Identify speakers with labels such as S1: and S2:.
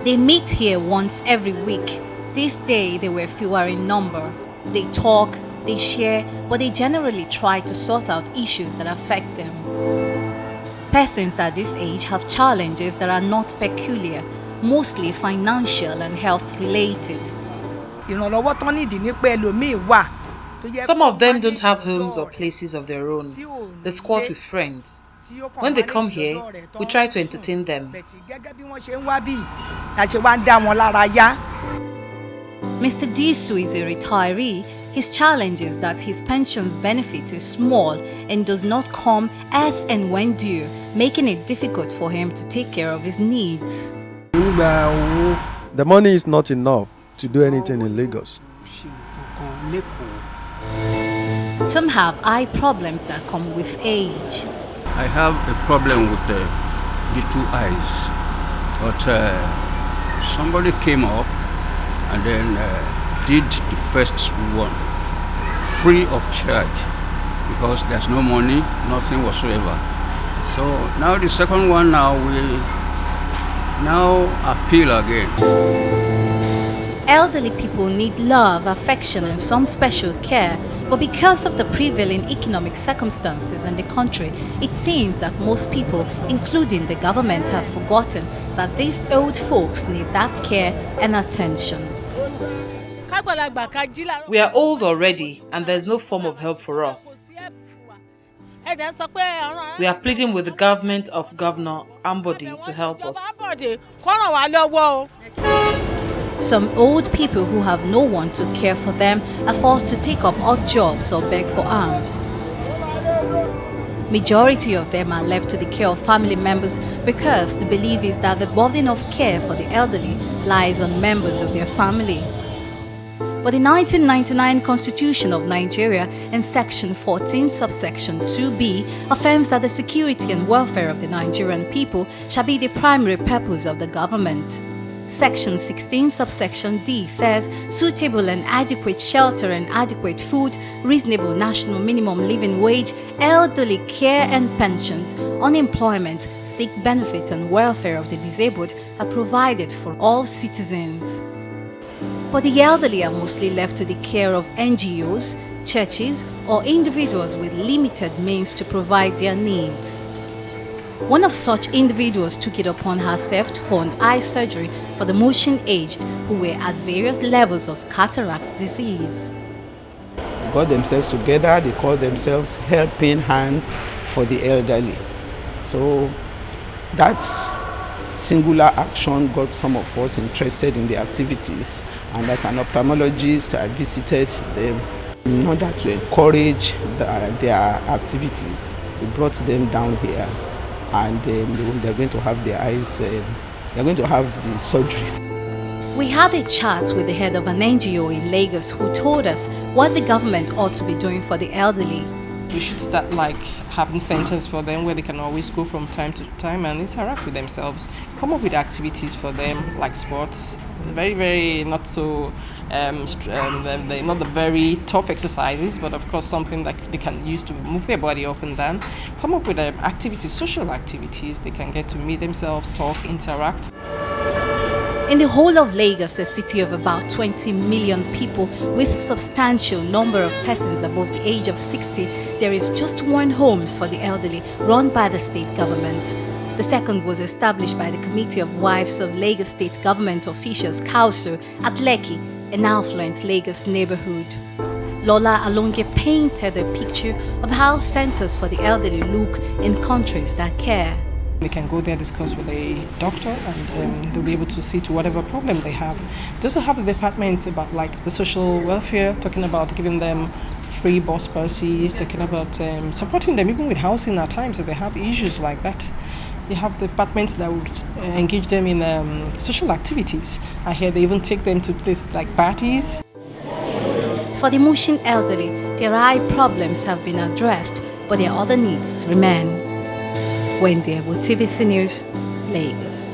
S1: They meet here once every week. This day they were fewer in number. They talk, they share, but they generally try to sort out issues that affect them. Persons at this age have challenges that are not peculiar, mostly financial and health related.
S2: Some of them don't have homes or places of their own. They squat with friends. When they come here, we try to entertain them.
S1: Mr. Disu is a retiree. His challenge is that his pension's benefit is small and does not come as and when due, making it difficult for him to take care of his needs.
S3: The money is not enough to do anything in Lagos.
S1: Some have eye problems that come with age.
S4: I have a problem with the two eyes, but somebody came up and then did the first one free of charge because there's no money, nothing whatsoever. So now the second one we now appeal again.
S1: Elderly people need love, affection, and some special care, but because of the prevailing economic circumstances in the country, it seems that most people, including the government, have forgotten that these old folks need that care and attention.
S2: We are old already, and there's no form of help for us. We are pleading with the government of Governor Ambody to help us.
S1: Some old people who have no one to care for them are forced to take up odd jobs or beg for alms. Majority of them are left to the care of family members because the belief is that the burden of care for the elderly lies on members of their family. But the 1999 Constitution of Nigeria in Section 14, subsection 2b, affirms that the security and welfare of the Nigerian people shall be the primary purpose of the government. Section 16, subsection D says suitable and adequate shelter and adequate food, reasonable national minimum living wage, elderly care and pensions, unemployment, sick benefit and welfare of the disabled are provided for all citizens. But the elderly are mostly left to the care of NGOs, churches, or individuals with limited means to provide their needs. One of such individuals took it upon herself to fund eye surgery for the Mushin aged who were at various levels of cataract disease.
S5: They got themselves together, they call themselves Helping Hands for the Elderly. So that's singular action got some of us interested in the activities, and as an ophthalmologist I visited them in order to encourage their activities. We brought them down here and they're going to have their eyes, they're going to have the surgery.
S1: We had a chat with the head of an NGO in Lagos who told us what the government ought to be doing for the elderly.
S6: We should start having centers for them where they can always go from time to time and interact with themselves. Come up with activities for them like sports, very not so not the very tough exercises, but of course something that they can use to move their body up and down. Come up with activities, social activities. They can get to meet themselves, talk, interact.
S1: In the whole of Lagos, a city of about 20 million people with a substantial number of persons above the age of 60, there is just one home for the elderly run by the state government. The second was established by the Committee of Wives of Lagos State Government Officials Council at Lekki, an affluent Lagos neighborhood. Lola Alonge painted a picture of how centers for the elderly look in countries that care.
S6: They can go there, discuss with a doctor, and they'll be able to see to whatever problem they have. They also have the departments about the social welfare, talking about giving them free bus passes, talking about supporting them even with housing at times if they have issues like that. They have the departments that would engage them in social activities. I hear they even take them to places like parties.
S1: For the Mushin elderly, their eye problems have been addressed, but their other needs remain. Wendy, TVC News, Lagos.